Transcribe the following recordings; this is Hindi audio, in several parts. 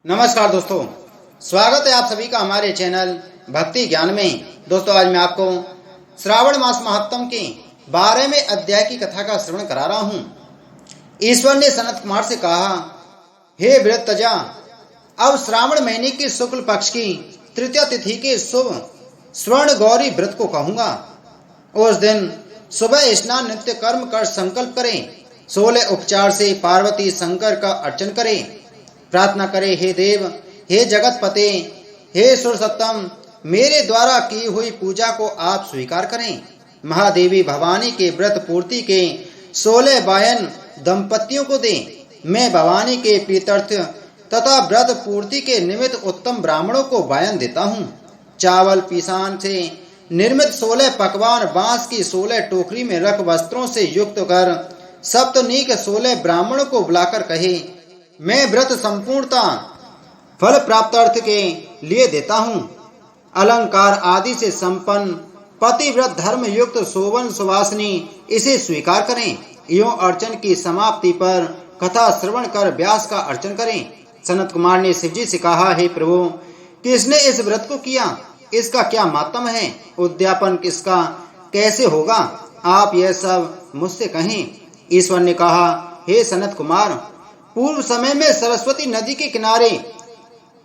नमस्कार दोस्तों, स्वागत है आप सभी का हमारे चैनल भक्ति ज्ञान में। दोस्तों, आज मैं आपको श्रावण मास महात्म के 12वें अध्याय की कथा का श्रवण करा रहा हूँ। ईश्वर ने सनत कुमार से कहा, हे वृत्तजा, अब श्रावण महीने की शुक्ल पक्ष की तृतीय तिथि के शुभ स्वर्ण गौरी व्रत को कहूँगा। उस दिन सुबह स्नान नित्य कर्म कर संकल्प करें, 16 उपचार से पार्वती शंकर का अर्चन करें, प्रार्थना करें, हे देव, हे जगत पते, हे सुरसत्तम, मेरे द्वारा की हुई पूजा को आप स्वीकार करें। महादेवी भवानी के व्रत पूर्ति के 16 वायन दंपतियों को दें। मैं भवानी के प्रीत्यर्थ तथा व्रत पूर्ति के निमित्त उत्तम ब्राह्मणों को वायन देता हूँ। चावल पिसान से निर्मित 16 पकवान बांस की 16 टोकरी में रख वस्त्रों से युक्त कर सप्तनीक 16 ब्राह्मणों को बुलाकर कहे, मैं व्रत संपूर्णता फल प्राप्तार्थ के लिए देता हूँ। अलंकार आदि से संपन्न पतिव्रत धर्म युक्त सोवन सुवासिनी इसे स्वीकार करें। यों अर्चन की समाप्ति पर कथा श्रवण कर व्यास का अर्चन करें। सनत कुमार ने शिवजी से कहा, हे प्रभु, किसने इस व्रत को किया? इसका क्या मातम है? उद्यापन किसका कैसे होगा? आप यह सब मुझसे कहें। ईश्वर ने कहा, हे सनत कुमार, पूर्व समय में सरस्वती नदी के किनारे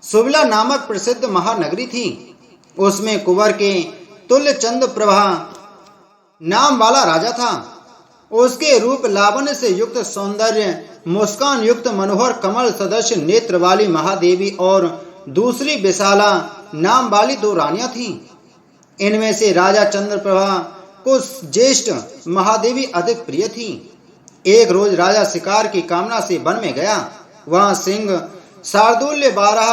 सुबला नामक प्रसिद्ध महानगरी थी। उसमें कुंवर के तुल्य चंद्र प्रभा नाम वाला राजा था। उसके रूप लावण्य से युक्त सौंदर्य, मुस्कान युक्त मनोहर कमल सदस्य नेत्र वाली महादेवी और दूसरी विशाला नाम वाली 2 रानियां थीं। इनमें से राजा चंद्रप्रभा को ज्येष्ठ महादेवी अधिक प्रिय थी। एक रोज राजा शिकार की कामना से वन में गया। वहां सिंह, शार्दूल्य, 12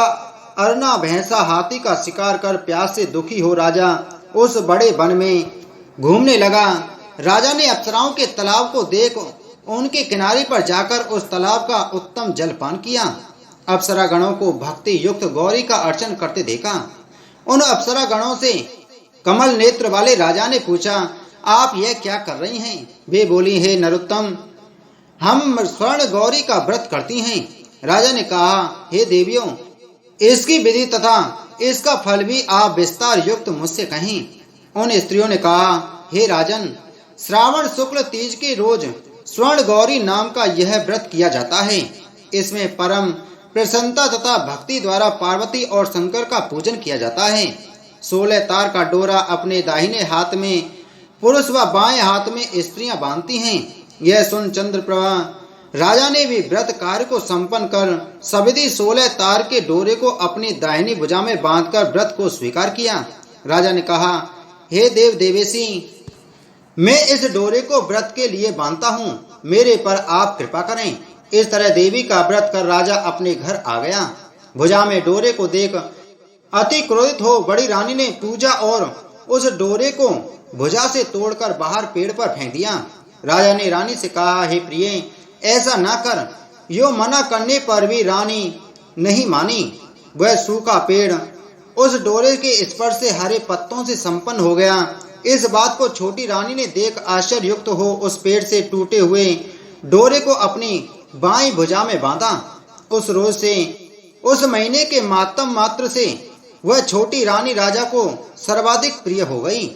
अरना, भैंसा, हाथी का शिकार कर प्यास से दुखी हो राजा उस बड़े वन में घूमने लगा। राजा ने अप्सराओं के तालाब को देख उनके किनारे पर जाकर उस तालाब का उत्तम जल पान किया। अप्सरा गणों को भक्ति युक्त गौरी का अर्चन करते देखा। उन अप्सरा गणों से कमल नेत्र वाले राजा ने पूछा, आप यह क्या कर रही हैं? वे बोली, हे नरोत्तम, हम स्वर्ण गौरी का व्रत करती हैं। राजा ने कहा, हे देवियों, इसकी विधि तथा इसका फल भी आप विस्तार युक्त मुझसे कहें। उन स्त्रियों ने कहा, हे राजन, श्रावण शुक्ल तीज के रोज स्वर्ण गौरी नाम का यह व्रत किया जाता है। इसमें परम प्रसन्नता तथा भक्ति द्वारा पार्वती और शंकर का पूजन किया जाता है। 16 तार का डोरा अपने दाहिने हाथ में पुरुष व बाएं हाथ में स्त्रियां बांधती हैं। यह सुन चंद्रप्रभा राजा ने भी व्रत कार्य को संपन्न कर सविधि 16 तार के डोरे को अपनी दाहिनी भुजा में बांधकर व्रत को स्वीकार किया। राजा ने कहा, हे देव देवेशी, मैं इस डोरे को व्रत के लिए बांधता हूँ, मेरे पर आप कृपा करें। इस तरह देवी का व्रत कर राजा अपने घर आ गया। भुजा में डोरे को देख अति क्रोधित हो बड़ी रानी ने पूजा और उस डोरे को भुजा से तोड़कर बाहर पेड़ पर फेंक दिया। राजा ने रानी से कहा, हे प्रिय, ऐसा ना कर। यो मना करने पर भी रानी नहीं मानी। वह सूखा पेड़ उस डोरे के स्पर्श से हरे पत्तों से संपन्न हो गया। इस बात को छोटी रानी ने देख आश्चर्ययुक्त हो उस पेड़ से टूटे हुए डोरे को अपनी बाईं भुजा में बांधा। उस रोज से, उस महीने के मातम मात्र से वह छोटी रानी राजा को सर्वाधिक प्रिय हो गई।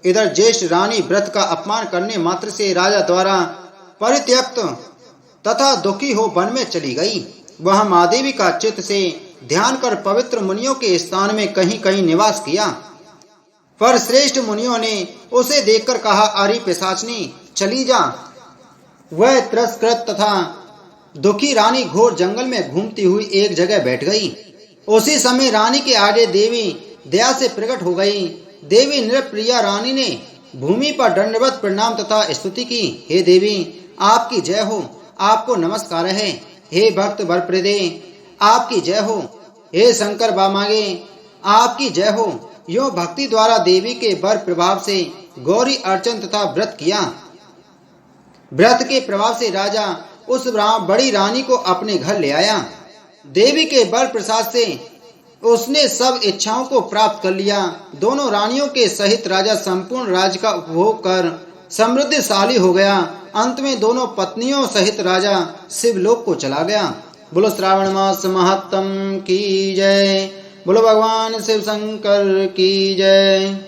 इधर ज्येष्ठ रानी व्रत का अपमान करने मात्र से राजा द्वारा परित्यक्त तथा दुखी हो वन में चली गई। वह महादेवी का चित्त से ध्यान कर पवित्र मुनियों के स्थान में कहीं कहीं निवास किया। पर श्रेष्ठ मुनियों ने उसे देखकर कहा, अरे पिशाचनी, चली जा। वह तिरस्कृत तथा दुखी रानी घोर जंगल में घूमती हुई एक जगह बैठ गई। उसी समय रानी के आगे देवी दया से प्रकट हो गई। देवी नृप्रिया रानी ने भूमि पर दंडवत प्रणाम तथा स्तुति की। हे देवी, आपकी जय हो, आपको नमस्कार है। हे भक्त वरप्रदे, आपकी जय हो। हे शंकर बामागे, आपकी जय हो। यो भक्ति द्वारा देवी के वर प्रभाव से गौरी अर्चन तथा व्रत किया। व्रत के प्रभाव से राजा उस बड़ी रानी को अपने घर ले आया। देवी के बल प्रसाद से उसने सब इच्छाओं को प्राप्त कर लिया। दोनों रानियों के सहित राजा संपूर्ण राज्य का उपभोग कर समृद्धशाली हो गया। अंत में दोनों पत्नियों सहित राजा शिवलोक को चला गया। बोलो श्रावण मास महात्म की जय। बोलो भगवान शिव शंकर की जय।